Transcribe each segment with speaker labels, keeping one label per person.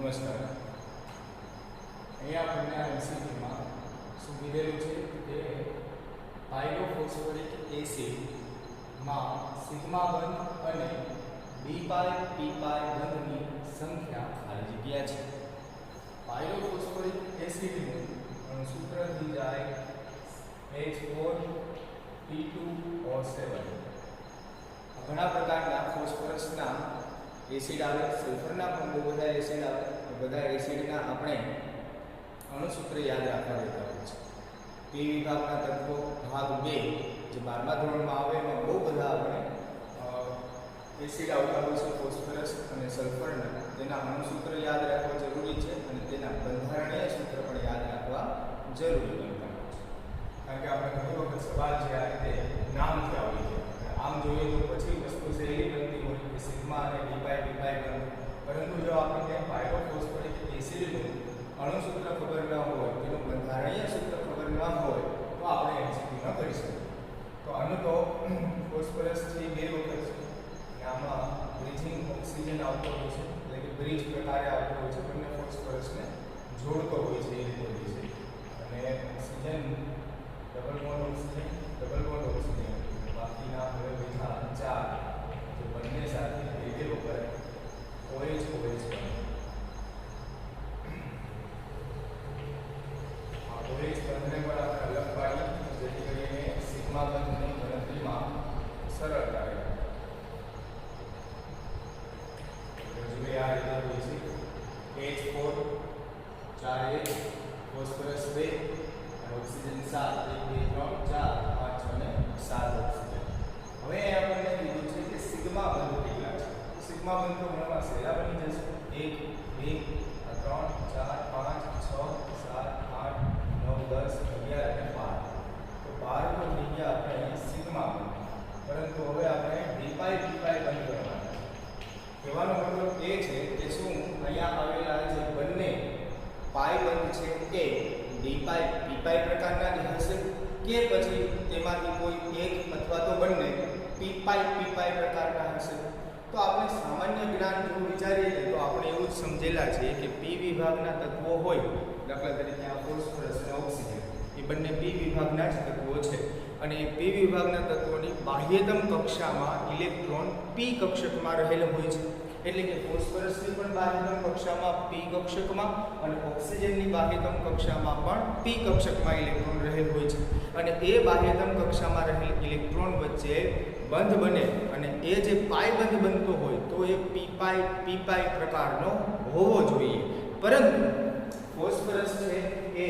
Speaker 1: નમસ્કાર. અહીંયા આપણને આ એમસીક્યુમાં શું કીધેલું છે કે પાયરોફોસ્ફરિક એસિડમાં સિગ્મા બંધ અને ડી પાઈ પી પાઈ બંધની સંખ્યા ખાલી જગ્યા છે. પાયરોફોસ્ફરિક એસિડનું સૂત્રથી જાય H4P2O7. ઘણા પ્રકારના ફોસ્ફરસના એસિડ આવે, સલ્ફરના પણ બહુ બધા એસિડ આવે. બધા એસિડના આપણે અણુસૂત્ર યાદ રાખવા રહેતા હોય છે. પી વિભાગના તત્વો ભાગ 2 જે 12મા ધોરણમાં આવે એમાં બહુ બધા આપણે એસિડ આવતા હોય છે, ફોસ્ફરસ અને સલ્ફરના. તેના અણુસૂત્ર યાદ રાખવા જરૂરી છે અને તેના બંધારણીય સૂત્ર પણ યાદ રાખવા જરૂરી બનતા હોય છે. કારણ કે આપણે ઘણી વખત સવાલ છે આ રીતે નામથી આવી છે. આમ જોઈએ તો પછી વસ્તુ સહેલી બનતી હોય કે સિગ્મા અને ડી પાઈ પી પાઈ બંધ, પરંતુ જો આપણે ત્યાં પાયરોફોસ્ફરિક એસિડનું અણુસૂત્ર ખબર ન હોય, તેનું બંધારણીય સૂત્ર ખબર ન હોય તો આપણે એમસીક્યુ ન કરી શકીએ. તો આનું તો ફોસ્ફરસ છે 2 વખત છે અને આમાં બ્રિજિંગ ઓક્સિજન આવતો હોય છે, એટલે કે બ્રિજ પ્રકારે આવતો હોય છે, બંને ફોસ્ફરસને જોડતો હોય છે એ રીતે હોય છે. અને ઓક્સિજન ડબલ બોન્ડ ઓક્સિજન બાકીના હવે બીજા 4 જે બંને સાથે ભેગેલો કરે OH બને. આ OH બંધને પણ આપણે અલગ પાડી જેથી કરીને સિગ્મા બંધની ગણતરીમાં સરળતા રહે. જોઈએ આ રીતે હોય છે H4 4H ફોસ્ફરસ 2 અને ઓક્સિજન 7 1 2 3 4 5 અને 7 ઓક્સિજન. હવે આપણને કીધું છે કે સિગ્મા બંધ કેટલા છે. સિગ્મા બંધ તો ગણવા સહેલા બની જશે. 1 2 3 4 5 6 7 8 9 10 11 અને 12. તો 12 તો થઈ ગયા આપણે સિગ્મા બંધ. પરંતુ હવે આપણે ડી પાઈ પી પાઈ બંધ કરવાના છે. કહેવાનો મતલબ એ છે કે શું અહીંયા આવેલા જે બંને પાઈ બંધ છે એ ડી પાઈ પી પાઈ પ્રકારના જ હશે કે પછી તેમાંથી કોઈ એક અથવા તો બંને પી પાઈ પ્રકારના હશે. તો આપણે સામાન્ય જ્ઞાન જો વિચારીએ તો આપણે એવું જ સમજેલા છે કે પી વિભાગના તત્વો હોય, દાખલા તરીકે આ ફોસ્ફરસ અને ઓક્સિજન, એ બંને પી વિભાગના જ તત્વો છે અને એ પી વિભાગના તત્વોની બાહ્યતમ કક્ષામાં ઇલેક્ટ્રોન પી કક્ષકમાં રહેલો હોય છે. એટલે કે ફોસ્ફરસની પણ બાહ્યતમ કક્ષામાં પી કક્ષકમાં અને ઓક્સિજનની બાહ્યતમ કક્ષામાં પણ પી કક્ષકમાં ઇલેક્ટ્રોન રહેલ હોય છે. અને એ બાહ્યતમ કક્ષામાં રહેલ ઇલેક્ટ્રોન વચ્ચે બંધ બને અને એ જે પાઈ બંધ બનતો હોય તો એ પી પાઈ પ્રકારનો હોવો જોઈએ. પરંતુ ફોસ્ફરસ છે એ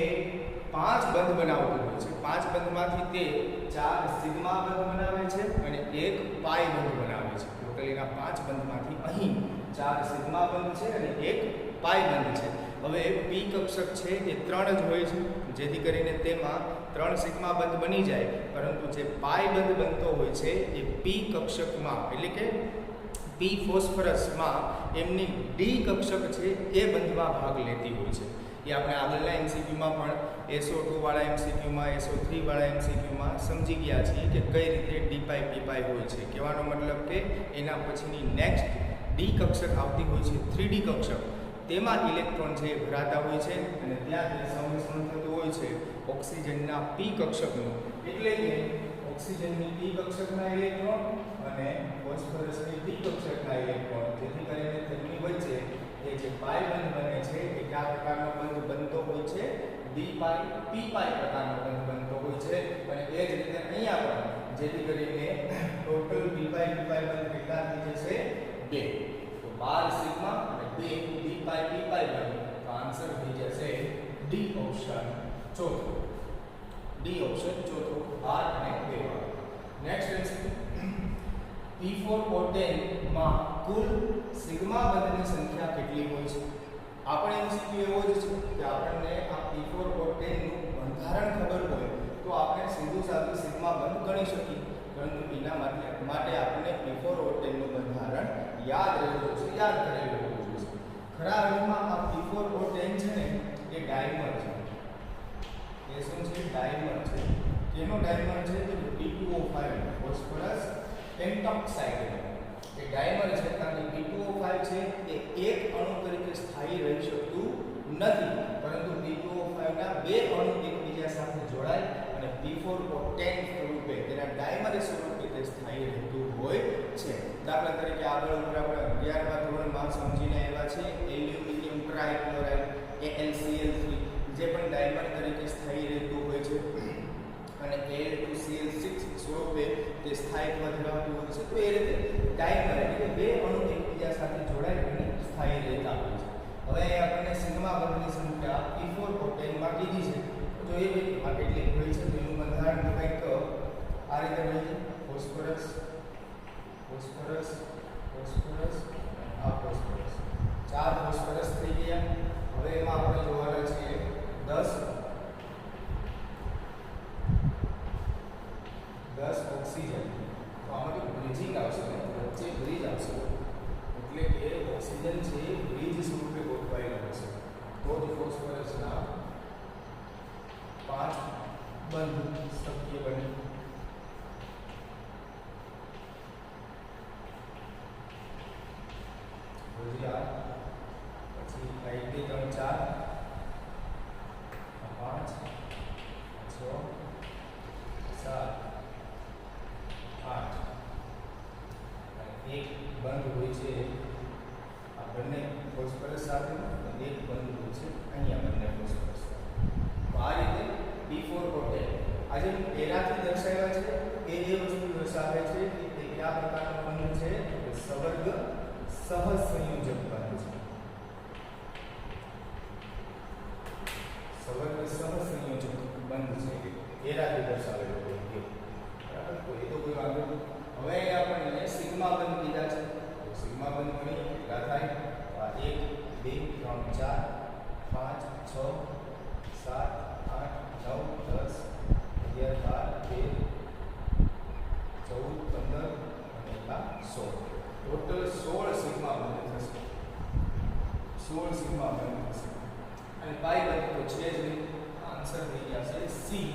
Speaker 1: 5 બંધ બનાવતું હોય છે. 5 બંધમાંથી તે 4 સિગ્મા બંધ બનાવે છે અને 1 પાઈ બંધ બનાવે છે. ટોટલીના 5 બંધમાંથી અહીં 4 સિગ્મા બંધ છે અને 1 પાઈ બંધ છે. હવે પી કક્ષક છે એ 3 જ હોય છે, જેથી કરીને તેમાં 3 સિગ્મા બંધ બની જાય. પરંતુ જે પાઈ બંધ બનતો હોય છે એ પી કક્ષકમાં, એટલે કે પી ફોસ્ફરસમાં એમની ડી કક્ષક છે એ બંધમાં ભાગ લેતી હોય છે. એ આપણે આગળના એમસીક્યુમાં પણ SO2 વાળા એમસીક્યુમાં, SO3 વાળા એમસીક્યુમાં સમજી ગયા છીએ કે કઈ રીતે ડી પાઈ પી પાઈ હોય છે. કહેવાનો મતલબ કે એના પછીની નેક્સ્ટ ડી કક્ષક આવતી હોય છે 3D કક્ષક, તેમાં ઇલેક્ટ્રોન છે ભરાતા હોય છે અને ત્યાં તે સંમિશ્રણ થતું હોય છે ઓક્સિજનના પી કક્ષકનું. એટલે કે ઓક્સિજનની પી કક્ષકના ઇલેક્ટ્રોન અને ફોસ્ફરસની ડી કક્ષકના ઇલેક્ટ્રોન, જેથી કરીને તેમની વચ્ચે એ જે પાઈ બંધ બને છે એ કયા પ્રકારનો બંધ બનતો હોય છે? ડી પાઈ પી પાઈ પ્રકારનો બંધ બનતો હોય છે. અને એ જ રીતે અહીંયા પણ, જેથી કરીને ટોટલ ડી પાઈ પી પાઈ બંધ કેટલા થઈ જશે? 2. તો 12 સિગ્મા અને 2 ડી પાઈ પી પાઈ બંધ. તો આન્સર થઈ જશે ડી ઓપ્શન ચોથો. ડી ઓપ્શન ચોથો 12 અને 2. નેક્સ્ટ એમસીક્યુ P4O10 માં કુલ સિગ્મા બંધની સંખ્યા કેટલી હોય છે? આપણે એમસીક્યુ એવો જ છે કે આપણને આ P4O10 નું બંધારણ ખબર હોય તો આપણે સીધું સાધું સિગ્મા બંધ ગણી શકીએ. પરંતુ એના માટે આપણે P4O10 નું બંધારણ યાદ રહેવું જોઈએ, યાદ કરેલું હોવું જોઈએ. ખરા અર્થમાં આ P4O10 છે ને એ ડાયમર છે. એ શું છે? ડાયમર છે. કેનો ડાયમર છે? તો P2O5 ફોસ્ફરસ પેન્ટોક્સાઇડ. એ ડાયમર છે, કારણ કે P2O5 છે એ એક અણુ તરીકે સ્થાયી રહી શકે ડાયમરી સ્વરૂપે તે સ્થાયી રહેતું હોય છે. દાખલા તરીકે આગળ ઉપર આપણે 11મા ધોરણમાં સમજીને આવ્યા છે એલ્યુમિનિયમ ટ્રાઇક્લોરાઇડ AlCl3 જે પણ ડાયમર તરીકે સ્થાયી રહેતું હોય છે અને Al2Cl6 સ્વરૂપે તે સ્થાયીત્વ ધરાવતું હોય છે. તો એ રીતે ડાયમર એટલે કે બે અણુ એકબીજા સાથે જોડાઈને સ્થાયી રહેતા હોય છે. હવે આપણને સિગ્મા બંધની સંખ્યા P4 પ્રોટેનમાં કીધી છે. તો જોઈએ કે આ કેટલી હોય છે. તો એનું બંધારણ કંઈક આ રીતે હોય છે. ફોસ્ફરસ ફોસ્ફરસ ફોસ્ફરસ આ ફોસ્ફરસ 4 ફોસ્ફરસ થઈ ગયા. હવે એમાં આપણે જોવાના છે 10 ઓક્સિજન. તો આમાં તો બ્રિજિંગ આવશે ને વચ્ચે બ્રિજ આવશે એટલે કે ઓક્સિજન છે બ્રિજ સ્વરૂપે ગોઠવાયેલો હશે તો જ ફોસ્ફરસના 5 બંધ શક્ય બને. પછી 1 2 3 4 5 6 7 8 એક બંધ હોય છે આ બંને ફોસ્ફરસ સાથે અને એક બંધ હોય છે અહીંયા બંને ફોસ્ફરસ. તો આ રીતે P4 પ્રોટેન આજે હું પહેલાથી દર્શાવ્યા છે એ વસ્તુ દર્શાવે છે કે તે કયા પ્રકારનો બંધ છે તો સવર્ગ સહસંયોજક બંધ છે. સવર્ગ સહસંયોજક બંધ છે પહેલાથી દર્શાવેલો છે. બરાબર. તો એ તો કોઈ વાંધો નહીં. હવે આપણને સિગ્મા બંધ કીધા છે. તો સિગ્મા બંધ ગણી કેટલા થાય? 1 2 3 4 5 6 7 8 9 10 11 12 13 14 15 અને 16. ટોટલ 16 સિગ્મા બંધ થશે. 16 સિગ્મા બંધ થશે. અને પાઈ બંધ તો છે જ નહીં. આન્સર થઈ ગયા છે સી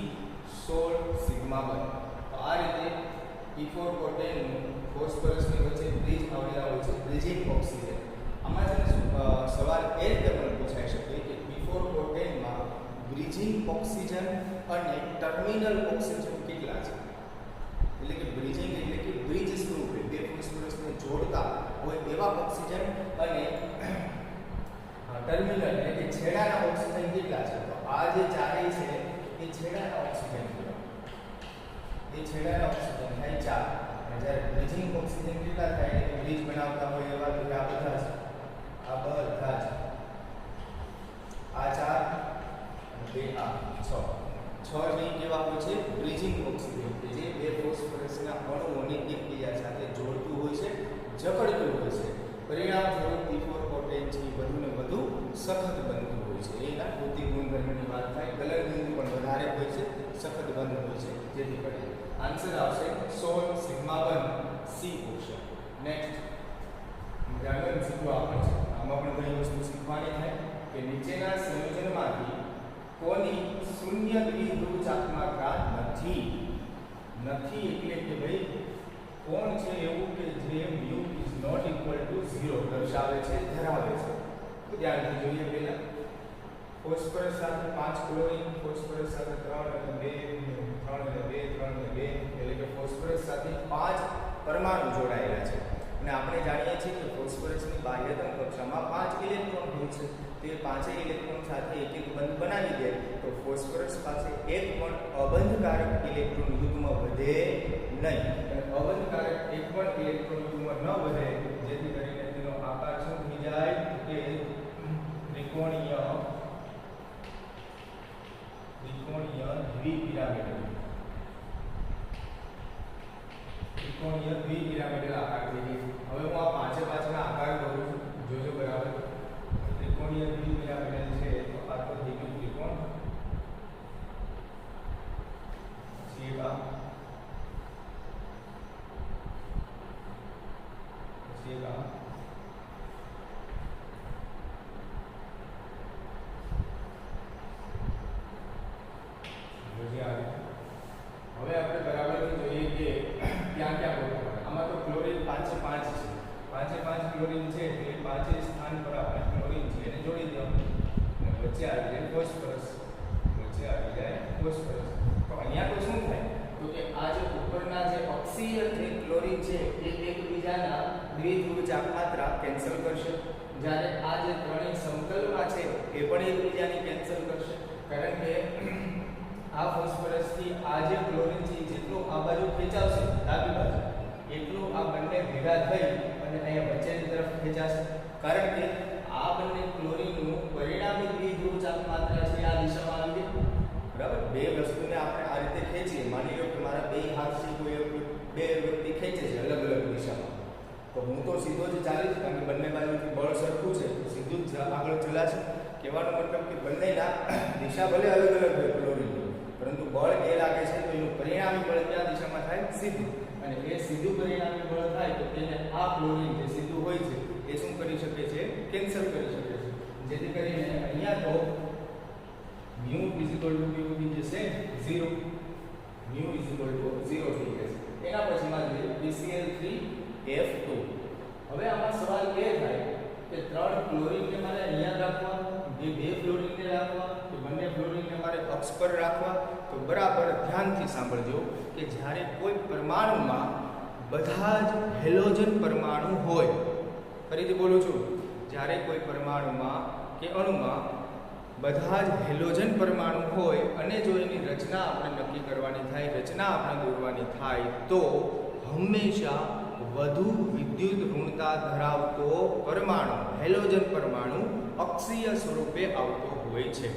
Speaker 1: 16 સિગ્મા બંધ. તો આ રીતે P4 પ્રોટેન ફોસ્ફરસની વચ્ચે બ્રિજ આવેલા હોય છે બ્રિજિંગ ઓક્સિજન. આમાં છે ને સવાલ એ રીતે પણ પૂછાઈ શકે કે P4 પ્રોટેનમાં બ્રિજિંગ ઓક્સિજન અને ટર્મિનલ ઓક્સિજન કેટલા છે. એટલે કે બ્રિજિંગ એટલે કે બ્રિજ સ્વરૂપે બે ફોસ્ફરસને જોડતા હોય એવા ઓક્સિજન અને ટર્મિનલ એટલે કે છેડાના ઓક્સિજન કેટલા છે. તો આ જે ચારેય છે એ છેડાના ઓક્સિજન કહેવાય. એ છેડાના ઓક્સિજન થાય 4 અને જ્યારે બ્રિજિંગ ઓક્સિજન કેટલા થાય એટલે બ્રિજ બનાવતા હોય એવા તો આ બધા છે. આ બધા છે. આ 4 અને 2 આ 6 ને કેવા હોય છે બ્રિજિંગ ઓક્સિજન કે જે બે ફોસ્ફરસના અણુઓને એકબીજા સાથે જોડતું હોય છે જકડતું હોય છે. પરિણામ સ્વરૂપ P4 પ્રોટેન છે વધુ ને વધુ સખત બનતું હોય છે. એના ભૌતિક ગુણધર્મની વાત થાય કલર બિંદુ પણ વધારે હોય છે સખત બંધ હોય છે જેથી કરીને આન્સર આવશે 16 સિગ્મા બંધ સી ઓપ્શન. નેક્સ્ટ આગળ શીખવા આપણે છે. આમાં પણ ઘણી વસ્તુ શીખવાની થાય કે નીચેના સંયોજનમાંથી કોની શૂન્ય દ્વિધ્રુવ ચાત્માકાર નથી. નથી એટલે કે ભાઈ કોણ છે એવું કે જે mu is not equal to 0 દર્શાવે છે ધરાવે છે. તો ધ્યાનથી જોઈએ પહેલા ફોસ્ફરસ સાથે 5 ક્લોરીન ફોસ્ફરસ સાથે 3 અને 2 3 અને 2 3 અને 2 એટલે કે ફોસ્ફરસ સાથે 5 પરમાણુ જોડાયેલા છે. અને આપણે જાણીએ છીએ કે ફોસ્ફરસની બાહ્યતમ કક્ષામાં 5 ઇલેક્ટ્રોન હોય છે. તે 5 ઇલેક્ટ્રોન સાથે એક એક બંધ બનાવી દે તો ફોસ્ફરસ પાસે એક પણ અબંધકારક ઇલેક્ટ્રોન યુગ્મ વધે નહીં. અને અબંધકારક એક પણ ઇલેક્ટ્રોન યુગ્મ ન વધે જેથી કરીને તેનો આકાર શું થઈ જાય કે ત્રિકોણીય દ્વિપિરામિડ આકાર થઈ જાય. હવે હું આ પાંચે પાંચના આકાર કરું છું જોજો બરાબર. ત્રિકોણીય દ્વિપિરામિડ છે તો આ તો થઈ ગયું ત્રિકોણ પછી આ પછી આ હવે આપણે બરાબરથી જોઈએ કે ક્યાં ક્યાં ગોઠવવાના. આમાં તો ક્લોરીન 5 છે 5 ક્લોરીન છે એટલે 5 સ્થાન પર આપણે ક્લોરીન છે એને જોડી દેવાનું અને વચ્ચે આવી જાય ફોસ્ફરસ. તો અહીંયા તો શું થાય તો કે આ જે ઉપરના જે અક્ષીય જે ક્લોરીન છે એ એકબીજાના દ્વિધ્રુવ ચાપમાત્રા કેન્સલ કરશે, જ્યારે આ જે ત્રણેય સમતલમાં છે એ પણ એકબીજાની કેન્સલ કરશે, કારણ કે આ ફોસ્ફરસ થી આ જે ક્લોરીન છે જેટલું આ બાજુ ખેંચાવશે ડાબી બાજુ એટલું આ બંને ભેગા થઈ અને અહીંયા વચ્ચેની તરફ ખેંચાશે, કારણ કે આ બંને ક્લોરીનનું પરિણામી દ્વિધ્રુવ ચાપમાત્રા છે આ દિશામાં આવી ગઈ, બરાબર. બે વસ્તુને આપણે આ રીતે ખેંચીએ, માની લો કે મારા બે હાથથી કોઈ બે વ્યક્તિ ખેંચે છે અલગ અલગ દિશામાં, તો હું તો સીધો જ ચાલીશ, કારણ કે બંને બાજુથી બળ સરખું છે, સીધું જ આગળ ચલાશે. કહેવાનો મતલબ કે બંનેના દિશા ભલે અલગ અલગ હોય ક્લોરીનની, પરંતુ બળ એ લાગે છે તો એનું પરિણામી બળ કયા દિશામાં થાય? સીધું. અને એ સીધું પરિણામી બળ થાય તો તેને આ ક્લોરીન જે સીધું હોય છે એ શું કરી શકે છે? કેન્સલ કરી શકે છે, જેથી કરીને અહીંયા તો mu કેવું થઈ જશે? 0. mu 0 થઈ જશે. એના પછીમાં જોઈએ BCl3F2. હવે આમાં સવાલ એ થાય કે ત્રણ ક્લોરીનને મારે અહીંયા રાખવા, બે ફ્લોરીનને રાખવા, કે બંને ફ્લોરીનને મારે અક્ષ પર રાખવા? તો બરાબર ધ્યાનથી સાંભળજો કે જ્યારે કોઈ પરમાણુમાં બધા જ હેલોજન પરમાણુ હોય, ફરીથી બોલું છું, જ્યારે કોઈ પરમાણુમાં કે અણુમાં બધા જ હેલોજન પરમાણુ હોય અને જો એની રચના આપણે નક્કી કરવાની થાય, રચના આપણે દોરવાની થાય, તો હંમેશા વધુ વિદ્યુત ઋણતા ધરાવતો પરમાણુ, હેલોજન પરમાણુ અક્ષીય સ્વરૂપે આવતો હોય છે.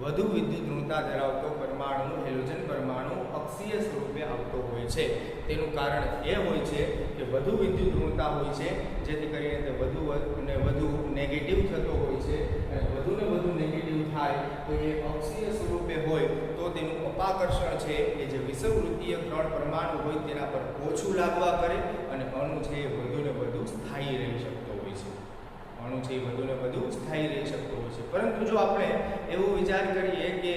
Speaker 1: વધુ વિદ્યુત ઋણતા ધરાવતો પરમાણુ, હેલોજન પરમાણુ અક્ષીય સ્વરૂપે આવતો હોય છે. તેનું કારણ એ હોય છે કે વધુ વિદ્યુત ઋણતા હોય છે, જેથી કરીને તે વધુ ને વધુ નેગેટિવ થતો હોય છે, અને વધુ ને વધુ નેગેટિવ થાય તો એ અક્ષીય સ્વરૂપે હોય તો તેનું અપાકર્ષણ છે એ જે વિષુવવૃત્તીય ત્રણ પરમાણુ હોય તેના પર ઓછું લાગવા કરે અને અણુ છે એ વધુ ને વધુ સ્થાયી રહી શકતો હોય છે. અણુ છે એ વધુ ને વધુ સ્થાયી રહી શકતો હોય છે. પરંતુ જો આપણે એવો વિચાર કરીએ કે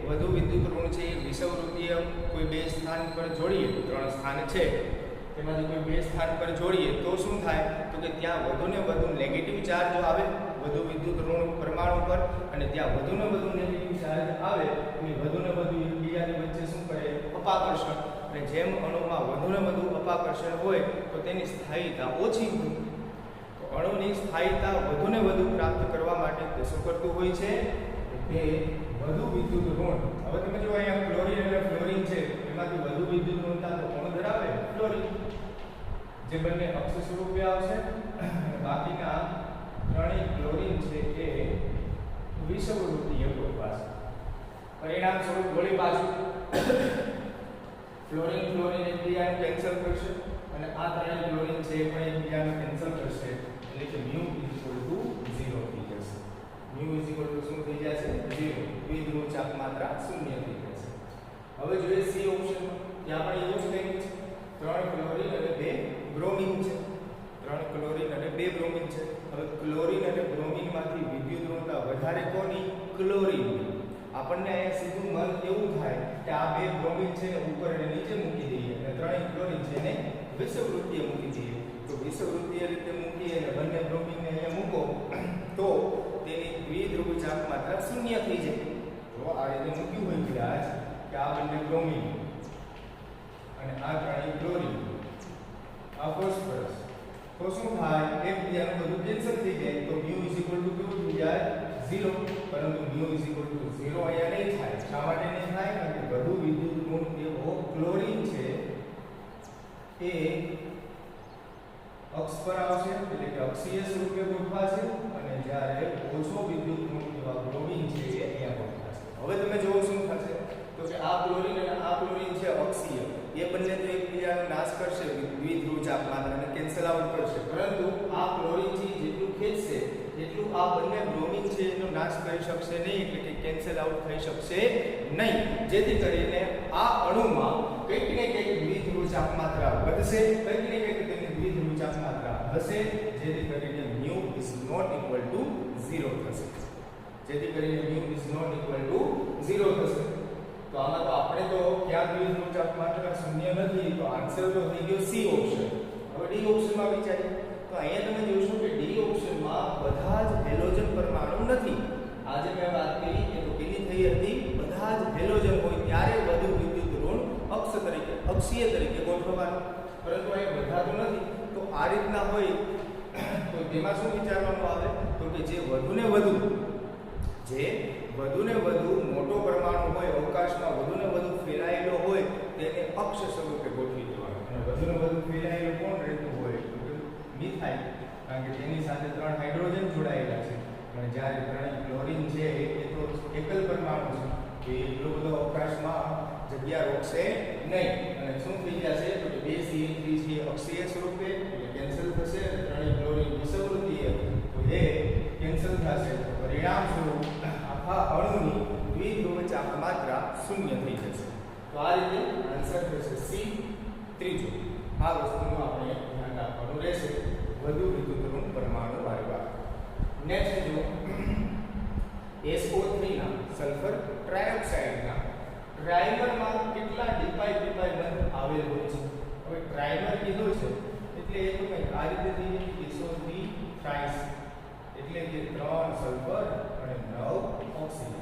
Speaker 1: વધુ વિદ્યુત ઋણ છે એ વિષુવવૃત્તીય કોઈ બે સ્થાન પર જોડીએ, ત્રણ સ્થાન છે તેમાંથી કોઈ બે સ્થાન પર જોડીએ તો શું થાય? તો કે ત્યાં વધુ ને વધુ નેગેટિવ ચાર્જ આવે વધુ વિદ્યુત ઋણ પરમાણુ પર, અને ત્યાં વધુ ને વધુ નેગેટિવ ચાર્જ આવે એટલે વધુ ને વધુ એકબીજાની વચ્ચે શું કરે? અપાકર્ષણ. અને જેમ અણુમાં વધુ ને વધુ અપાકર્ષણ હોય તો તેની સ્થાયીતા ઓછી હોય. અણુની સ્થાયીતા વધુ ને વધુ પ્રાપ્ત કરવા માટે તે શું કરતું હોય છે? તે વધુ વિદ્યુત ઋણ. હવે તમે જો અહીંયા ક્લોરીન અને ફ્લોરીન છે, એમાંથી વધુ વિદ્યુત ઋણતા તો કોણ ધરાવે? ફ્લોરીન, જે બંને અક્ષ સ્વરૂપે આવશે, અને બાકીના ત્રણેય ક્લોરીન છે એ વિષુવવૃત્તીય ગોઠવાશે. પરિણામ સ્વરૂપ વળી પાછું ફ્લોરીન એકબીજાને કેન્સલ કરશે, અને આ ત્રણેય ક્લોરીન છે એ પણ એકબીજાને કેન્સલ કરશે, એટલે કે mu 0 થઈ જશે. mu શું થઈ જશે? 0. દ્વિધ્રુવ ચાપમાત્રા શૂન્ય થઈ જશે. હવે જોઈએ સી ઓપ્શન, ત્યાં પણ એવું જ કંઈક છે. 3 ક્લોરીન અને 2 બ્રોમિન છે. 3 ક્લોરીન અને 2 બ્રોમિન છે. હવે ક્લોરીન અને બ્રોમિનમાંથી વિદ્યુત ઋણતા વધારે કોની? ક્લોરીન. આપણને અહીંયા સીધું મન એવું થાય કે આ 2 બ્રોમિન છે ને ઉપર અને નીચે મૂકી દઈએ, અને 3 ક્લોરીન છે ને વિષુવવૃત્તીય મૂકી દઈએ. તો વિષુવવૃત્તીય રીતે મૂકી અને બંને બ્રોમિનને અહીંયા મૂકો તો તેની દ્વિધ્રુવ ચાપમાત્રા શૂન્ય થઈ જાય. તો આ રીતે મૂક્યું હોય કદાચ કે આ બંને બ્રોમિન અને આ ત્રણેય ક્લોરીન, આ ફોસ્ફરસ, તો શું થાય? એકબીજાનું બધું કેન્સલ થઈ જાય. તો mu કેવું થઈ જાય? 0. પરંતુ mu 0 અહીંયા નહીં થાય. શા માટે નહીં થાય? કારણ કે વધુ વિદ્યુત ઋણ એવો ક્લોરીન છે એ અક્ષ પર આવશે, એટલે કે અક્ષીય સ્વરૂપે ગોઠવાશે, અને જ્યારે ઓછો વિદ્યુત ઋણ એવા બ્રોમિન છે એ અહીંયા ગોઠવાશે. હવે તમે જોવો શું થશે? તો કે આ ક્લોરીન અને આ ક્લોરીન છે અક્ષીય, એ બંને તો એકબીજાનો નાશ કરશે, દ્વિધ્રુવ ચાપમાત્રાને કેન્સલ આઉટ કરશે, પરંતુ આ ક્લોરીન છે જેટલું ખેંચશે એટલું આ બંને બ્રોમિન છે એનો નાશ કરી શકશે નહીં, એટલે કે કેન્સલ આઉટ થઈ શકશે નહીં. જેથી કરીને આ અણુમાં કંઈક ને કંઈક દ્વિધ્રુવ ચાપમાત્રા વધશે, કંઈક ને કંઈક તેની દ્વિધ્રુવ ચાપમાત્રા હશે, જેથી કરીને mu ≠ 0 થશે. જેથી કરીને mu ≠ 0 થશે. તો આમાં તો આપણે તો ક્યાં દ્વિધ્રુવ ચાપમાત્રા શૂન્ય નથી, તો આન્સર તો થઈ ગયો સી ઓપ્શન. હવે ડી ઓપ્શનમાં વિચારીએ તો અહીંયા તમે જોશો કે ડી ઓપ્શનમાં બધા જ હેલોજન પરમાણુ નથી. આજે મેં વાત કરી કે તો કેની થઈ હતી? બધા જ હેલોજન હોય ત્યારે વધુ વિદ્યુત ઋણ અક્ષીય તરીકે ગોઠવવાનું. પરંતુ અહીં વધારતું નથી. તો આ રીતના હોય તો તેમાં શું વિચારવાનું આવે તો કે જે વધુને વધુ મોટો પરમાણુ હોય, અવકાશમાં વધુને વધુ ફેલાયેલો હોય તેને અક્ષ સ્વરૂપે ગોઠવી દેવાનો. અને વધુને વધુ ફેલાયેલો કોણ રહેતું હોય તો કે મિથાઇલ, કારણ કે તેની સાથે 3 હાઇડ્રોજન જોડાયેલા છે. અને જ્યારે 3 ક્લોરીન છે એ તો એકલ પરમાણુ છે, એ એટલો બધો અવકાશમાં જગ્યા રોકશે નહીં. અને શું થઈ જશે તો કે 2 CH3 છે અક્ષીય સ્વરૂપે એટલે કેન્સલ થશે, અને 3 ક્લોરીન વિષુવવૃત્તીય તો એ કેન્સલ થશે. પરિણામ સ્વરૂપ આખા અણુની દ્વિધ્રુવ ચાપ માત્રા શૂન્ય થઈ જશે. તો આ રીતે આન્સર થશે સી ત્રીજો. આ વસ્તુનું આપણે ધ્યાન રાખવાનું રહેશે વધુ વિદ્યુતઋણ પરમાણુ વાળા. નેક્સ્ટ જો SO3 ના સલ્ફર ટ્રાયોક્સાઇડના ટ્રાઇમરમાં કેટલા ડીપાઈ બંધ આવેલ હોય છે. હવે ટ્રાઇમર કીધું છે એટલે એ તો કંઈક આ રીતે થઈ જાય SO3 ટ્રાઇસ એટલે કે 3 સલ્ફર અને 9 ઓક્સિજન.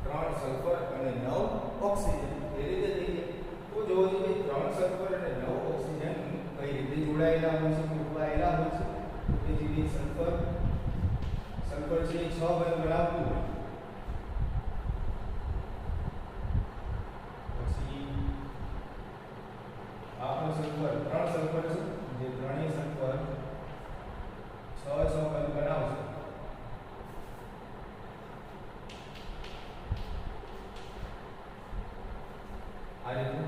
Speaker 1: 3 સલ્ફર અને 9 ઓક્સિજન એ રીતે થઈ જાય. તો જોવો કે 3 સલ્ફર અને 9 ઓક્સિજન કઈ રીતે જોડાયેલા હોય છે, જોડાયેલા હોય છે. તેથી સલ્ફર છે 6 બંધ બનાવતું હોય. પછી આપણો સલ્ફર 3 સલ્ફર છે, જે ત્રણેય સલ્ફર 6 બંધ બનાવશે. આ રીતે.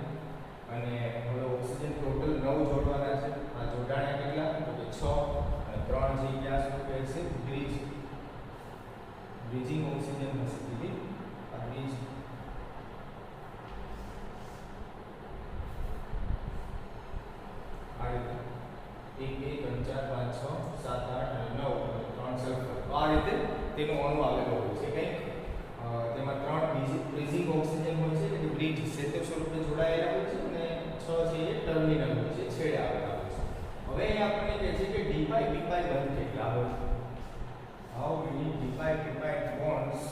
Speaker 1: અને હવે ઓક્સિજન ટોટલ 9 જોડવાના છે. આ જોડાણા કેટલા તો કે 6 અને 3 જે ક્યાં શું કહે છે બ્રિજિંગ ઓક્સિજન હશે. દીદી આ બ્રિજ આ રીતે 1 2 3 4 5 6 7 8 અને 9 અને 3 સલ્ફર. આ રીતે તેનો અણુ આવેલો હોય છે. કંઈક તેમાં 3 બ્રિજિંગ ઓક્સિજન હોય છે એટલે બ્રિજ સેતુ સ્વરૂપે જોડાયેલા હોય છે, અને 6 છે એ ટર્મિનલ હોય છે, છેડે આવેલા હોય છે. હવે અહીં આપણને કહે છે કે ડીપાઈ બીપાઈ બંધ કેટલા હોય. How many d pi p pi bonds.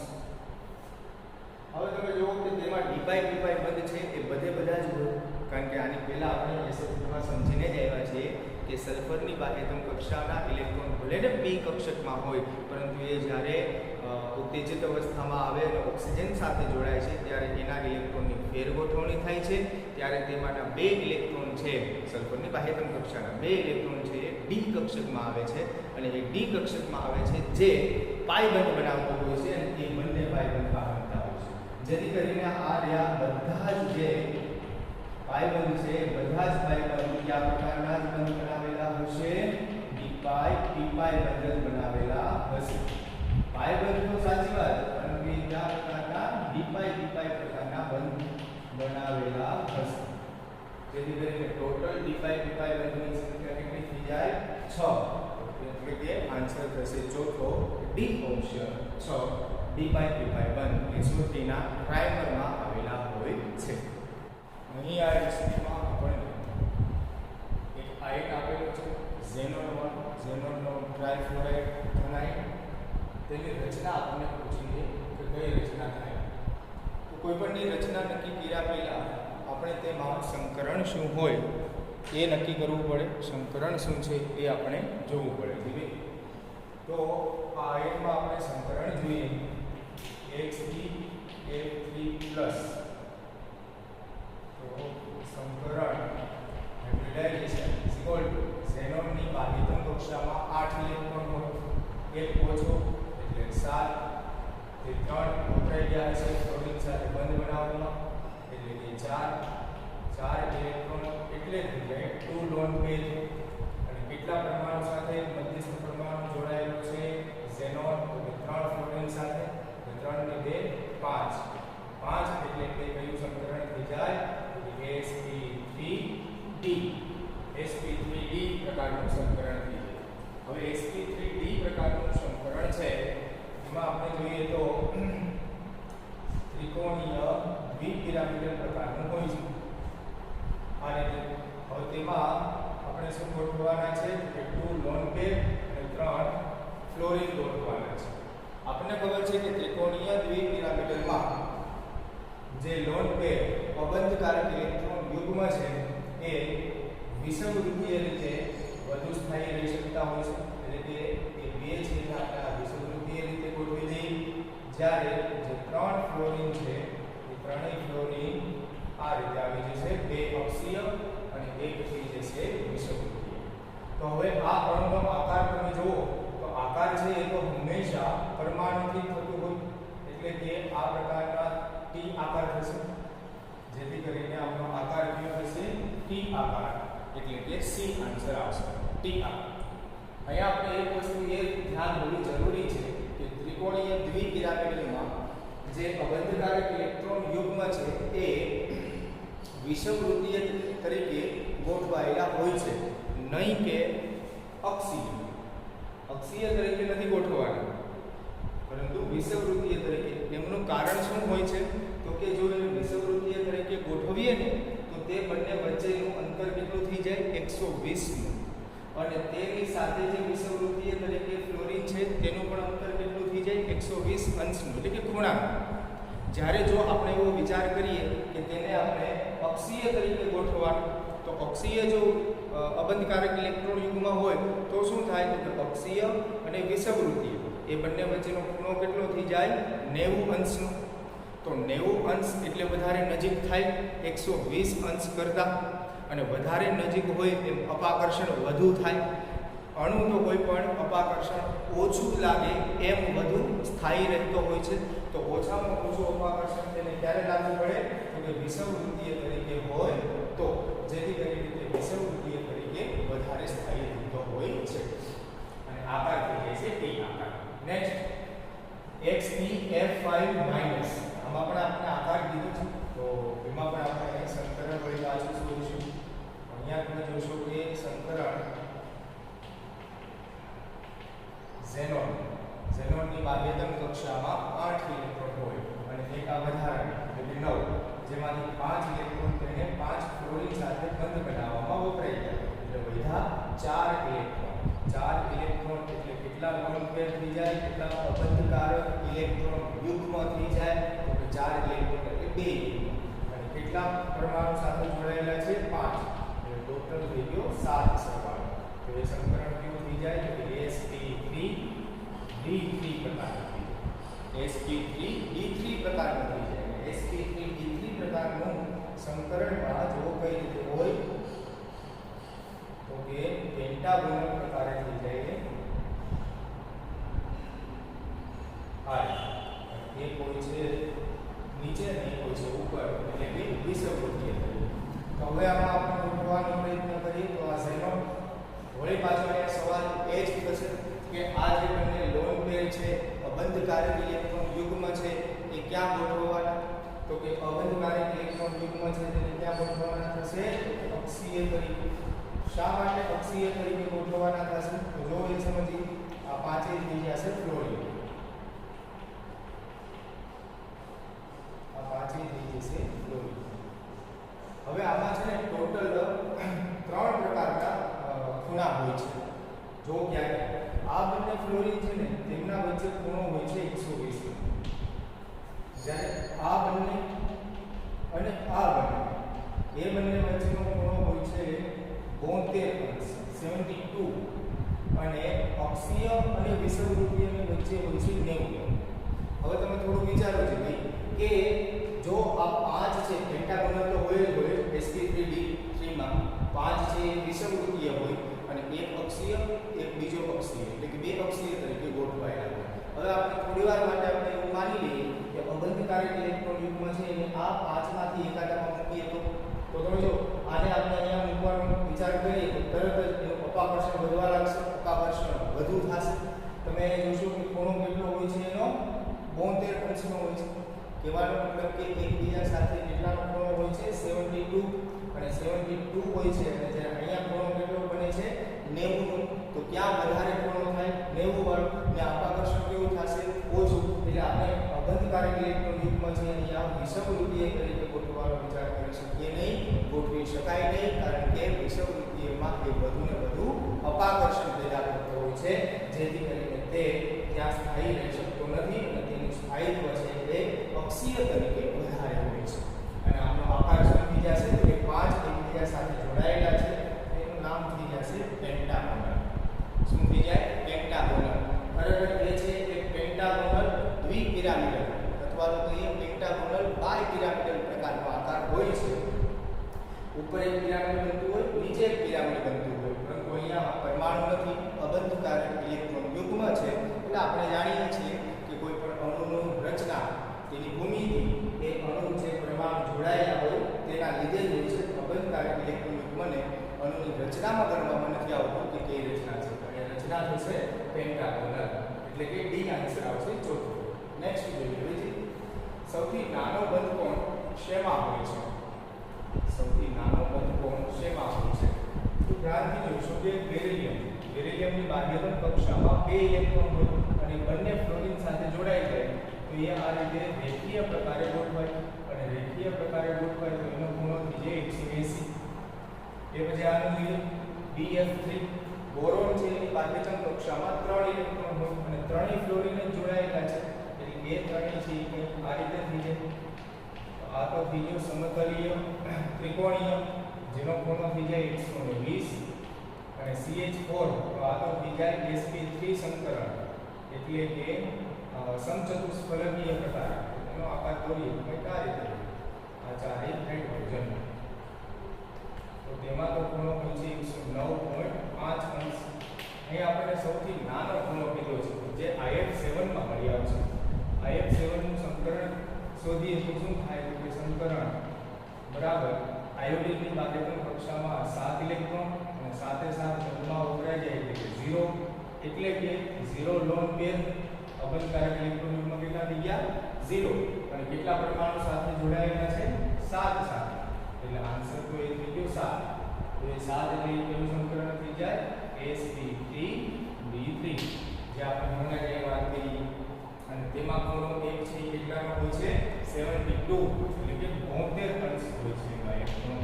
Speaker 1: હવે તમે જુઓ કે તેમાં ડીપાઈ બીપાઈ બંધ છે એ બધા જ હોય, કારણ કે આની પહેલા આપણે એ શબ્દમાં સમજીને જ આવ્યા છીએ કે સલ્ફરની બાહ્યતમ કક્ષાના ઇલેક્ટ્રોન ભલે ને p કક્ષકમાં હોય, પરંતુ એ જ્યારે ઉત્તેજિત અવસ્થામાં આવે અને ઓક્સિજન સાથે જોડાય છે ત્યારે એના ઇલેક્ટ્રોનની ફેરગોઠવણી થાય છે. ત્યારે તેમાંના 2 ઇલેક્ટ્રોન છે સલ્ફરની બાહ્યતમ કક્ષાના 2 ઇલેક્ટ્રોન છે એ d કક્ષકમાં આવે છે, અને એ d કક્ષકમાં આવે છે જે પાઈ બંધ બનાવતો હોય છે, અને એ બંને પાઈ બંધ બનતા હોય છે. જેથી કરીને આ રહ્યા બધા જ જે પાઈ બંધ છે બધા જ પાઈ બંધ કયા પ્રકારના જ બંધ બનાવેલા હશે, ડીપાઈ પીપાઈ બંધ જ બનાવેલા હશે. પાઈ બંધ તો સાચી વાત, પરંતુ એ કયા પ્રકારના ડીપાઈ પીપાઈ પ્રકારના બંધ બનાવેલા હશે. જેથી કરીને ટોટલ ડીપાઈ પીપાઈ બંધની સંખ્યા કેટલી થઈ જાય 6. એટલે કે આન્સર થશે ચોથો ડી ઓપ્શન 6 ડીપાઈ પીપાઈ બંધ SO3 ના પ્રાઇમરમાં આવેલા હોય છે. અહીં આ રેસીપીમાં આપણને એક આયન આપેલો છે ઝેનોન 1 ઝેનોનનો ટ્રાઇફ્લોરાઇડ ધનાયન. તેની રચના આપણને પૂછીએ કે કઈ રચના થાય. તો કોઈપણની રચના નક્કી કર્યા પહેલા આપણે તેમાં સંકરણ શું હોય એ નક્કી કરવું પડે. સંકરણ શું છે એ આપણે જોવું પડે. ધીમે તો આ આયનમાં આપણે સંકરણ જોઈએ H3F3+. તો સંકરણ હાઇબ્રિડાઇઝેશન ઇઝ ઇક્વલ ટુ ઝેનોનની બાહ્યતમ કક્ષામાં 8 ઇલેક્ટ્રોન હોય, એક ઓછો એટલે 7, તે 3 વપરાઈ ગયા છે ક્લોરીન સાથે બંધ બનાવવામાં, એટલે કે 4 ઇલેક્ટ્રોન એટલે થઈ જાય 2 લોન પેર. અને કેટલા પરમાણુ સાથે મધ્યસ્થ પરમાણુ જોડાયેલો છે ઝેનોન તો 3 ફ્લોરીન સાથે, 3 ને 2 5 એટલે કે કયું સંકરણ થઈ જાય sp3d. sp3d પ્રકારનું સંકરણ થઈ જાય. હવે sp3d પ્રકારનું સંકરણ છે એમાં આપણે જોઈએ તો ત્રિકોણીય દ્વિપિરામિડલ પ્રકારનું હોય છે. આ રીતે હવે તેમાં આપણે શું ગોઠવવાના છે કે 2 લોન પેર અને 3 ફ્લોરીન ગોઠવવાના છે. આપણને ખબર છે કે ત્રિકોણીય દ્વિપિરામિડલમાં જે લોન પેર અબંધકારક ઇલેક્ટ્રોન યુગ્મ છે એ વિષુવવૃત્તીય રીતે વધુ સ્થાયી રહી શકતા હોય છે, એટલે કે એ બે છે એને આપણે આ વિષુવવૃત્તીય રીતે ગોઠવી દઈએ, જ્યારે જે ત્રણ ફ્લોરિન છે એ ત્રણેય ફ્લોરિન આ રીતે આવી જશે, બે અક્ષીય અને એક થઈ જશે વિષુવવૃત્તીય. તો હવે આ અણુનો આકાર તમે જુઓ તો આકાર છે એ તો હંમેશા પરમાણુથી થતું હોય, એટલે કે આ પ્રકારના ટી આકાર થશે, જેથી કરીને આપણો આકાર કયો થશે? ટી આકાર, એટલે કે સી આન્સર આવશે, ટી આકાર. અહીંયા આપણે એક વસ્તુ એ ધ્યાન હોવું જરૂરી છે કે ત્રિકોણીય દ્વિપિરામિડમાં જે અબંધકારક ઇલેક્ટ્રોન યુગ્મ છે એ વિષુવવૃત્તીય તરીકે ગોઠવાયેલા હોય છે, નહીં કે અક્ષીય તરીકે નથી ગોઠવવાના, પરંતુ વિષુવવૃત્તીય તરીકે. એમનું કારણ શું હોય છે? તો કે જો એ વિષુવવૃત્તીય તરીકે ગોઠવીએ ને તો તે બંને વચ્ચેનું અંતર કેટલું થઈ જાય? 120 નું. અને તેની સાથે જે વિષુવવૃત્તીય તરીકે ફ્લોરિન છે તેનું પણ અંતર કેટલું થઈ જાય? 120 અંશનું, એટલે કે ખૂણાનું. જ્યારે જો આપણે એવો વિચાર કરીએ કે તેને આપણે અક્ષીય તરીકે ગોઠવવાનું, તો અક્ષીય જો અબંધકારક ઇલેક્ટ્રોન યુગ્મ હોય તો શું થાય? તો કે અક્ષીય અને વિષુવવૃત્તીય એ બંને વચ્ચેનો ખૂણો કેટલો થઈ જાય? 90 અંશનો. તો 90 અંશ એટલે વધારે નજીક થાય 120 અંશ કરતાં, અને વધારે નજીક હોય તેમ અપાકર્ષણ વધુ થાય. અણુ તો કોઈ પણ અપાકર્ષણ ઓછું લાગે એમ વધુ સ્થાયી રહેતો હોય છે. તો ઓછામાં ઓછું અપાકર્ષણ તેને ક્યારે લાગવું પડે? તો કે વિષુવવૃત્તીય તરીકે હોય તો, જેથી કરીને તે વિષુવવૃત્તીય તરીકે વધારે સ્થાયી રહેતો હોય છે. અને આકાર કહીએ છીએ ટી આકાર. નેક્સ્ટ XeF5 આમાં પણ આપણે આકાર કીધો છે, તો એમાં પણ આપણે સંકરણ વળી પાછું શોધીશું. અહીંયા તમે જોશો કે સંકરણ ઝેનોનની બાહ્યતમ કક્ષામાં 8 ઇલેક્ટ્રોન હોય અને એક આ વધારાની એટલે 9, જેમાંથી 5 ઇલેક્ટ્રોન તેને 5 ફ્લોરિન સાથે બંધ બનાવવામાં વપરાઈ ગયા, એટલે વધ્યા 4 ઇલેક્ટ્રોન. 4 ઇલેક્ટ્રોન એટલે કેટલા લોન પેર થઈ જાય? કેટલા અબંધકારક ઇલેક્ટ્રોન યુગ્મ થઈ જાય? તો 4 ઇલેક્ટ્રોન એટલે 2 ઇલેક્ટ્રોન. અને કેટલા પરમાણુ સાથે જોડાયેલા છે? 5, એટલે ટોટલ થઈ ગયો 7 સરવાળો. તો એ સંકરણ કેવું થઈ જાય? તો sp3d3 પ્રકારનું. sp3d3 પ્રકારનું થઈ જાય. sp3d3 પ્રકારનું સંકરણમાં જો કઈ રીતે હોય તો કે પેન્ટાગોનલ પ્રકારે થઈ જાય. આ એક હોય છે નીચે અને એક હોય છે ઉપર, એટલે કે વિષુવવૃત્તીય તરીકે. તો હવે આમાં આપણે ગોઠવવાનો પ્રયત્ન કરીએ તો આ ઝેનોન વળી પાછો અહીંયા સવાલ એ જ થશે કે આ જે બંને લોન પેર છે અબંધકારક ઇલેક્ટ્રોન યુગ્મ છે એ ક્યાં ગોઠવવાના? તો કે અબંધકારક ઇલેક્ટ્રોન યુગ્મ છે તેને ક્યાં ગોઠવવાના થશે? અક્ષીય તરીકે. શા માટે અક્ષીય તરીકે ગોઠવવાના થશે? તો જો એ સમજીએ, આ પાંચેય થઈ જશે ફ્લોરિન. આ પાંચેય થઈ જશે ફ્લોરિન. હવે આમાં છે ને ટોટલ 3 પ્રકારના ખૂણા હોય છે. જો ક્યારે આ બંને ફ્લોરિન છે ને તેમના વચ્ચે ખૂણો હોય છે 120, જ્યારે આ બંને અને આ બંને એ બંને વચ્ચેનો ખૂણો હોય છે 72 અંશ 72, અને અક્ષીય અને વિષુવવૃત્તીયની વચ્ચે હોય છે 90. હવે તમે થોડું વિચારો છો ભાઈ કે જો આ 5 છે પેન્ટાગોનલ તો હોય જ હોય, sp3d3 માં 5 છે વિષુવવૃત્તીય હોય અને એક અક્ષીય એક બીજો અક્ષીય, એટલે કે બે અક્ષીય તરીકે ગોઠવાયેલા. હવે આપણે થોડીવાર માટે આપણે એવું માની લઈએ કે અબંધકારક ઇલેક્ટ્રોન યુગ્મ છે એને આ 5 માંથી એકાદામાં મૂકીએ તો તમે જો આને આપણે અહીંયા મૂકવાનો વિચાર કરીએ તો તરત જ એનું અપાકર્ષણ વધવા લાગશે, અપાકર્ષણ વધુ થશે. તમે જોશો કે ખૂણો કેટલો હોય છે એનો 72 અંશનો હોય છે. કહેવાનો મતલબ કે એકબીજા સાથે કેટલાનો ખૂણો હોય છે? 72, અને 72 હોય છે. અને જ્યારે અહીંયા ખૂણો કેટલો બને છે? 90 નો. તો ક્યાં વધારે ખૂણો થાય? 90 વાળો. ને અપાકર્ષણ કેવું થશે? ઓછું. એટલે આપણે અબંધકારક ઇલેક્ટ્રોન યુગ્મ છે અહીંયા વિષુવવૃત્તીય તરીકે ગોઠવવાનો વિચાર કરી શકીએ નહીં, ગોઠવી શકાય નહીં, કારણ કે વિષુવવૃત્તીયમાં એ વધુ ને વધુ અપાકર્ષણ પેદા કરતો હોય છે, જેથી કરીને તે ત્યાં સ્થાયી રહી શકતો નથી અને તેનું સ્થાયિત્વ છે એ અક્ષીય તરીકે વધારે હોય છે. અને આનો આકાર શું થઈ જશે? કે 5 એકબીજા સાથે જોડાયેલા છે, એ રચના થશે પેન્ટાગોનલ, એટલે કે ડી આન્સર આવશે ચોથો. નેક્સ્ટ જોઈએ છે સૌથી નાનો બંધકોણ શેમાં હોય છે? સૌથી નાનો બંધકોણ શેમાં હોય છે? તો ધ્યાનથી જોઈશું કે બેરિલિયમની બાહ્યતમ કક્ષામાં 2 ઇલેક્ટ્રોન હોય અને બંને ફ્લોરિન સાથે જોડાઈ જાય તો એ આ રીતે રેખીય પ્રકારે ગોઠવાય, અને રેખીય પ્રકારે ગોઠવાય તો એનો ખૂણો થઈ જાય 180. એ પછી આનું જોઈએ BF3. બોરોન છે એની બાહ્યતમ કક્ષામાં 3 ઇલેક્ટ્રોન હોય અને ત્રણેય ફ્લોરિન જ જોડાયેલા છે, એટલે એ ત્રણેય છે એ આ રીતે થઈ જાય. આ તો થઈ ગયો સમતલીય ત્રિકોણીય, જેનો ખૂણો થઈ જાય 120. અને CH4 તો આ તો થઈ જાય sp3 સંકરણ, એટલે કે સમચતુષ્ફલકીય પ્રકાર. એનો આકાર દોરીએ તો કંઈક આ રીતે આ ચારે હાઇડ્રોજન, તો તેમાં તો ખૂણો હોય છે 109.5 અંશ. અહીં આપણે સૌથી નાનો ખૂણો કીધો છે જે IF7 માં મળી આવશે. IF7 નું સંકરણ શોધીએ તો શું થાય? તો કે સંકરણ બરાબર આયોડિનની બાહ્યતમ કક્ષામાં 7 ઇલેક્ટ્રોન અને સાથે સાથે બંધમાં વપરાઈ જાય એટલે કે 0, એટલે કે 0 લોન પેર અબંધકારક ઇલેક્ટ્રોન યુગ્મ કેટલા થઈ ગયા? 0. અને કેટલા પરમાણુ સાથે જોડાયેલા છે? 7 સાથે, એટલે આન્સર તો એ થઈ ગયો 7. તો એ 7 એટલે કેવું સંકરણ થઈ જાય? sp3b3, જે આપણે હમણાં જે વાત કરી. અને તેમાં ખૂણો એક છે એ કેટલાનો હોય છે? 72, એટલે કે 72 અંશ હોય છે એમાં એક ખૂણો.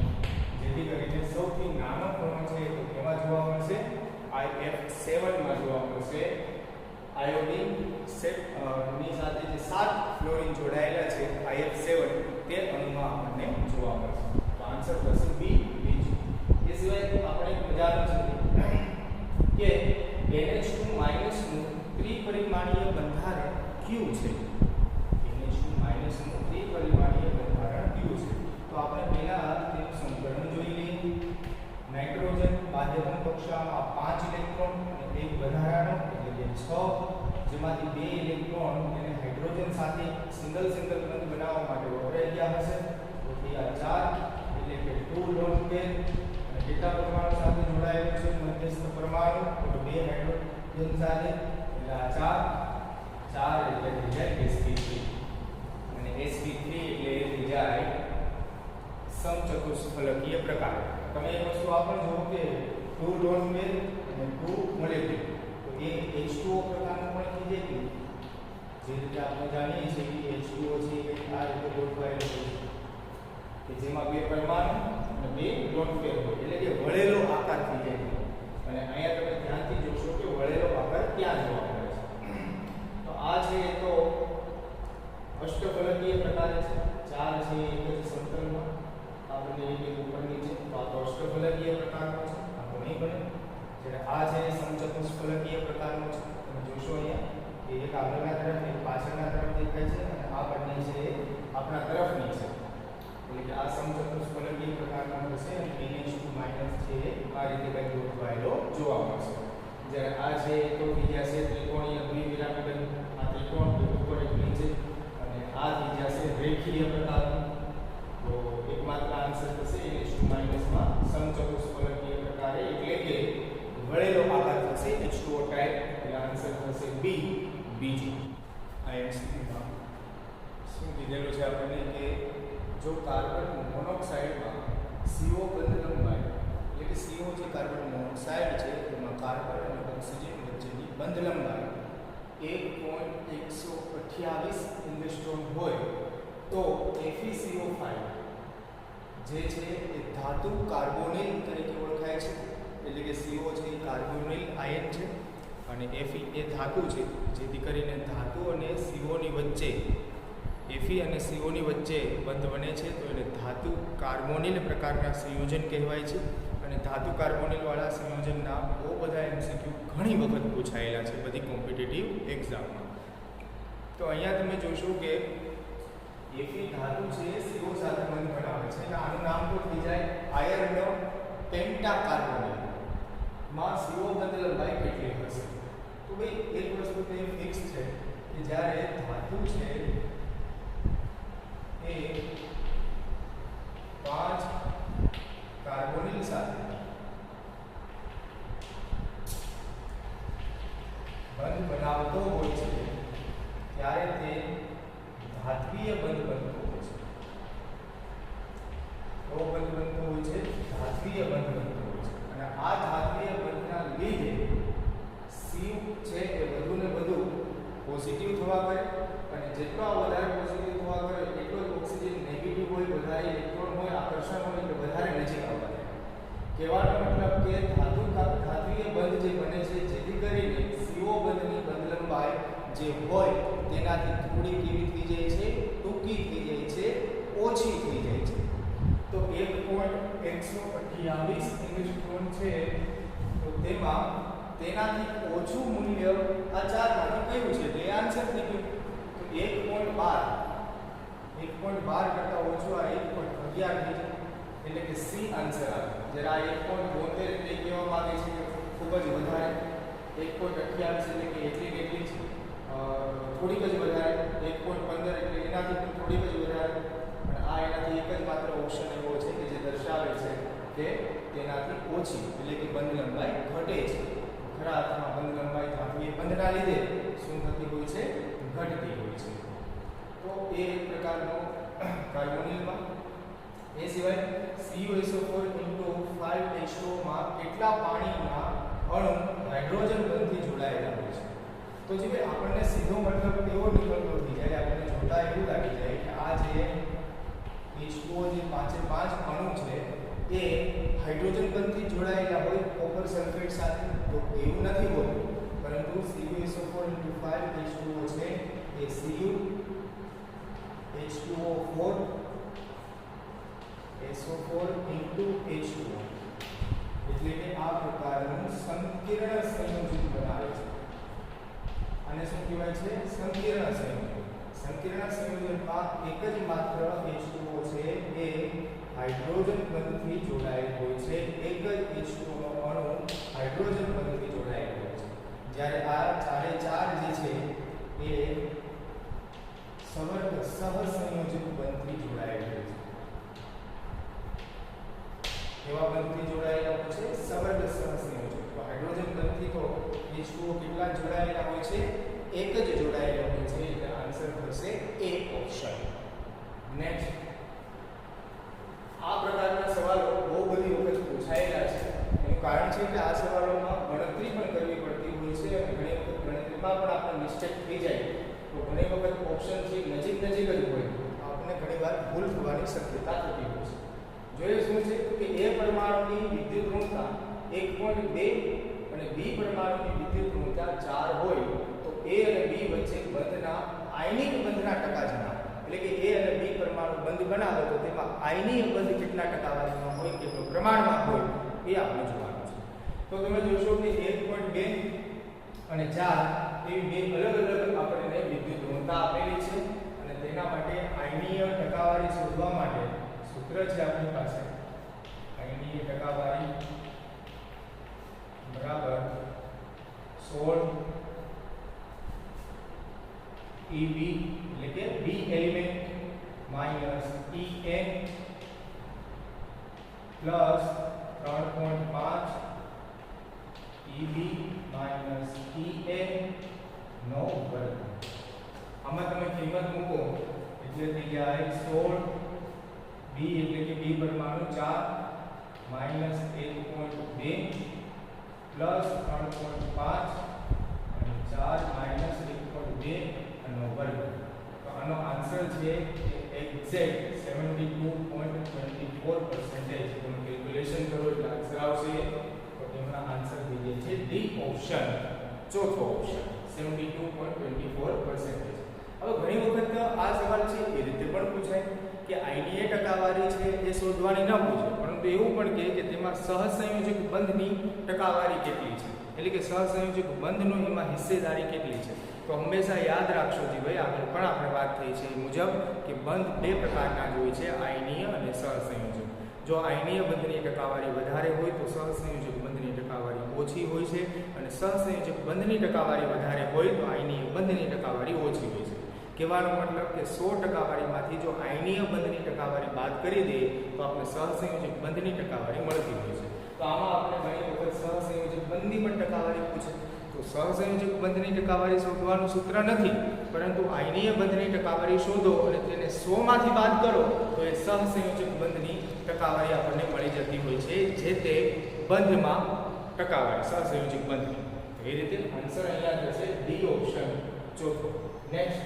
Speaker 1: જેથી કરીને સૌથી નાનો ખૂણો છે તો કેમાં જોવા મળશે? IF7 માં જોવા મળશે. આયોડિન ની સાથે જે 7 ફ્લોરિન જોડાયેલા છે IF7 તે અણુમાં આપણને જોવા મળશે. તો આન્સર થશે B, બીજું. એ સિવાય આપણે એક મજાનું છે કે NH2 નું ત્રિપરિમાણીય બંધારણ કયું છે? NH2 નું ત્રિપરિમાણીય બંધારણ કયું છે? તો આપણે પહેલા તેનું સંકલન જોઈ લઈએ. નાઇટ્રોજન બાહ્યતમ કક્ષામાં 5 ઇલેક્ટ્રોન અને એક વધારાનો એટલે કે 6, જેમાંથી 2 ઇલેક્ટ્રોન એને હાઇડ્રોજન સાથે સિંગલ બંધ બનાવવા માટે વપરાઈ ગયા હશે. તો આ 4 એટલે કે 2 લોન પેર. અને કેટલા પરમાણુ સાથે જોડાયેલું છે? મધ્યસ્થ પરમાણુ, તો 2 હાઇડ્રોજન સાથે, એટલે આ 4 એટલે થઈ જાય sp3. અને sp3 એટલે થઈ જાય સમચતુષ્ફલકીય પ્રકાર. તમે એક વસ્તુ આપણને જુઓ કે 2 લોન પેર અને 2 મોલેક્યુલ, તો એ H2O પ્રકારનો પણ થઈ જાય કે જે રીતે આપણે જાણીએ છીએ કે H2O છે એ આ રીતે ગોઠવાયેલો હોય છે કે જેમાં 2 પરમાણુ અને 2 લોન પેર હોય, એટલે કે વળેલો આકાર થઈ જાય. અને અહીંયા તમે ધ્યાનથી જોશો કે વળેલો આકાર ક્યાં જોવા મળે છે? તો આ છે તો અષ્ટફલકીય પ્રકાર છે. 4 છે એક જ સમતલમાં, આપણે એક ઉપર નીચે, તો આ તો અષ્ટફલકીય પ્રકારનો છે, આ તો નહીં બને. જ્યારે આ છે સમચતુષ્ફલકીય પ્રકારનો છે. તમે જોશો અહીંયા કે એક આગળના તરફ એક પાછળના તરફ દેખાય છે અને આ બંને છે આપણા તરફની છે, એટલે કે આ સમચતુષ્ફલકીય પ્રકારનો હશે. અને NH2 છે આ રીતે કંઈક ગોઠવાયેલો જોવા મળશે. જ્યારે આ છે તો થઈ જશે ત્રિકોણીય દ્વિપિરામિડલ, આ ત્રિકોણ ઉપર એક નીચે, અને આ થઈ જશે રેખીય પ્રકારનું. તો એકમાત્ર આન્સર થશે NH2 માં સમચતુષ્ફલકીય પ્રકારે, એટલે કે વળેલો આકાર થશે H2O ટાઈપ, એટલે આન્સર થશે B, બીજું. આ એમસીક્યુમાં શું કીધેલું છે આપણને કે જો કાર્બન મોનોક્સાઇડમાં CO બંધ લંબાઈ, એટલે કે CO જે કાર્બન મોનોક્સાઇડ છે તેમાં કાર્બન અને ઓક્સિજન વચ્ચેની બંધ લંબાઈ 1.128 એંગસ્ટ્રોમ હોય તો FeCO5 જે છે એ ધાતુ કાર્બોનિલ તરીકે ઓળખાય છે. એટલે કે CO છે એ કાર્બોનિલ આયન છે અને Fe એ ધાતુ છે. જેથી કરીને ધાતુ અને CO ની વચ્ચે, Fe અને CO ની વચ્ચે બંધ બને છે તો એને ધાતુ કાર્બોનિલ પ્રકારના સંયોજન કહેવાય છે. અને ધાતુ કાર્બોનિલ વાળા સંયોજનના બહુ બધા MCQ ઘણી વખત પૂછાયેલા છે બધી કોમ્પિટિટિવ એક્ઝામમાં. તો અહીંયા તમે જોશો કે Fe ધાતુ છે CO સાથે બંધ બનાવે છે અને આનું નામ તો થઈ જાય આયર્નો પેન્ટાકાર્બોનિલ. માં CO બંધ લંબાઈ કેટલી હશે? તો ભાઈ એક વસ્તુ તો એ ફિક્સ છે કે જ્યારે ધાતુ છે એ 5 કાર્બોનિલ સાથે બંધ બનાવતો હોય છે ત્યારે તે ધાત્વીય બંધ બનતો હોય છે. કેવો બંધ બનતો હોય છે? ધાત્વીય બંધ બનતો હોય છે. અને આ ધાત્વીય બંધના લીધે સીવ છે એ વધુ ને વધુ પોઝિટિવ થવા કરે, અને જેટલો વધારે પોઝિટિવ થવા કરે એટલો જ ઓક્સિજન નેગેટિવ હોય, વધારે ઇલેક્ટ્રોન હોય, આકર્ષણ હોય એટલે વધારે નજીક આવવા લાગે. કહેવાનો મતલબ કે ધાત્વીય બંધ જે બને છે જેથી કરીને CO બંધની બંધ લંબાઈ જે હોય તેનાથી થોડી કેવી થઈ જાય છે? ટૂંકી થઈ જાય છે, ઓછી થઈ જાય છે. તો 1.128 એંગસ્ટ્રોમ છે તો તેમાં તેનાથી ઓછું મૂલ્ય આ ચારમાંથી કયું છે? તો એ આન્સર થઈ ગયું. તો 1.12 કરતા ઓછું આ 1.11 થઈ જાય, એટલે કે સી આન્સર આવે. જરા 1.72 એટલે કહેવા માંગે છે કે ખૂબ જ વધારે, 1.28 એટલે કે એટલી કેટલી છે થોડીક જ વધારે, 1.15 એટલે એનાથી પણ થોડીક જ વધારે, અને આ એનાથી એક જ માત્ર ઓપ્શન એવો છે કે જે દર્શાવે છે કે તેનાથી ઓછી એટલે કે બંધ લંબાઈ ઘટે છે. ખરા અર્થમાં બંધ લંબાઈ ધાત્વીય બંધના લીધે શું થતી હોય છે? ઘટતી હોય છે. તો એ એક પ્રકારનો કાર્બોનિલમાં. એ સિવાય CuSO4 × 5H2O માં કેટલા પાણીના અણુ હાઇડ્રોજન બંધથી જોડાયેલા હોય છે? તો જે આપણને સીધો મતલબ એવો નીકળતો થઈ જાય, આપણને જોતા એવું લાગી જાય કે આ જે H2O જે 5 અણુ છે એ હાઇડ્રોજન બંધથી જોડાયેલા હોય કોપર સલ્ફેટ સાથે. તો એવું નથી હોતું, પરંતુ CuSO4 × 5H2O છે એ CuH2O4 SO4 × H2O એટલે કે આ પ્રકારનું સંકીર્ણ સંયોજન બનાવે છે. આને શું કહેવાય છે? સંકીર્ણ સંયોજન. સંકીર્ણ સંયોજનમાં એક જ માત્ર H2O છે એ હાઇડ્રોજન બંધથી જોડાયેલ હોય છે. એક જ H2O નો અણુ હાઇડ્રોજન બંધથી જોડાયેલ હોય છે. જ્યારે આ ચારે ચાર જે છે એ સહસંયોજક બંધથી જોડાયેલ હોય છે. કેવા બંધથી જોડાયેલા હોય છે? સવર્ગ સહસંયોજક. તો હાઇડ્રોજન બંધથી તો H2O કેટલા જોડાયેલા હોય છે? એક જ જોડાયેલા હોય છે, એટલે આન્સર થશે એ ઓપ્શન. નેક્સ્ટ, આ પ્રકારના સવાલો બહુ બધી વખત પૂછાયેલા છે. એનું કારણ છે કે આ સવાલોમાં ગણતરી પણ કરવી પડતી હોય છે, અને ઘણી વખત ગણતરીમાં પણ આપણે મિસ્ટેક થઈ જાય તો ઘણી વખત ઓપ્શન થી નજીક જ હોય તો આપણને ઘણીવાર ભૂલ થવાની શક્યતા થતી હોય છે. જોઈએ શું છે કે A પરમાણુની વિદ્યુત ઋણતા 1.2 અને B પરમાણુની વિદ્યુત ઋણતા 4 હોય તો A અને B વચ્ચે બંધના આયનિક બંધના ટકા જણાવો. એટલે કે A અને B પરમાણુ બંધ બનાવે તો તેમાં આયનીય બંધ કેટલા ટકાવારીમાં હોય, કેટલું પ્રમાણમાં હોય એ આપણે જોવાનું છે. તો તમે જોશો કે 1.2 અને 4 એવી બે અલગ અલગ આપણને વિદ્યુત ઋણતા આપેલી છે, અને તેના માટે આયનીય ટકાવારી શોધવા માટે સૂત્ર છે આપણી પાસે. આયનીય ટકાવારી બરાબર 16 EB એટલે કે B element minus En plus 3.5 EB minus En નો વર્ગ. આમાં તમે કિંમત મૂકો એટલે થઈ જાય 16 B એટલે કે B પરમાણુ 4 માઈનસ 1.2 પ્લસ 3.5 અને 4 માઈનસ 1.2 નો વર્ગ. તો આનો આન્સર છે એક્ઝેક્ટ 72.24%. તમે કેલ્ક્યુલેશન કરો એટલે આન્સર આવશે. તો તેનો આન્સર થઈ જાય છે ડી ઓપ્શન, ચોથો ઓપ્શન 72.24%. હવે ઘણી વખત આ સવાલ છે એ રીતે પણ પૂછાય કે આયનીય ટકાવારી છે એ શોધવાની ન પૂછે, પરંતુ એવું પણ કહે કે તેમાં સહસંયોજક બંધની ટકાવારી કેટલી છે, એટલે કે સહસંયોજક બંધનો એમાં હિસ્સેદારી કેટલી છે. તો હંમેશા યાદ રાખશો જી ભાઈ, આગળ પણ આપણે વાત થઈ છે એ મુજબ કે બંધ બે પ્રકારના જ હોય છે, આયનીય અને સહસંયોજક. જો આયનીય બંધની ટકાવારી વધારે હોય તો સહસંયોજક બંધની ટકાવારી ઓછી હોય છે, અને સહસંયોજક બંધની ટકાવારી વધારે હોય તો આયનીય બંધની ટકાવારી ઓછી હોય છે. કહેવાનો મતલબ કે 100 ટકાવારીમાંથી જો આયનીય બંધની ટકાવારી બાદ કરી દઈએ તો આપણે સહસંયોજક બંધની ટકાવારી મળતી હોય છે. તો આમાં આપણે ઘણી વખત સહસંયોજક બંધની પણ ટકાવારી પૂછે તો
Speaker 2: સહસંયોજક બંધની ટકાવારી શોધવાનું સૂત્ર નથી, પરંતુ આયનીય બંધની ટકાવારી શોધો અને તેને 100 માંથી બાદ કરો તો એ સહસંયોજક બંધની ટકાવારી આપણને મળી જતી હોય છે, જે તે બંધમાં ટકાવારી સહસંયોજક બંધની. એ રીતે આન્સર અહીંયા થશે ડી ઓપ્શન ચોથો. નેક્સ્ટ,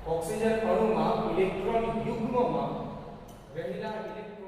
Speaker 2: ઓક્સિજન અણુમાં ઇલેક્ટ્રોન યુગ્મમાં રહેલા ઇલેક્ટ્રોન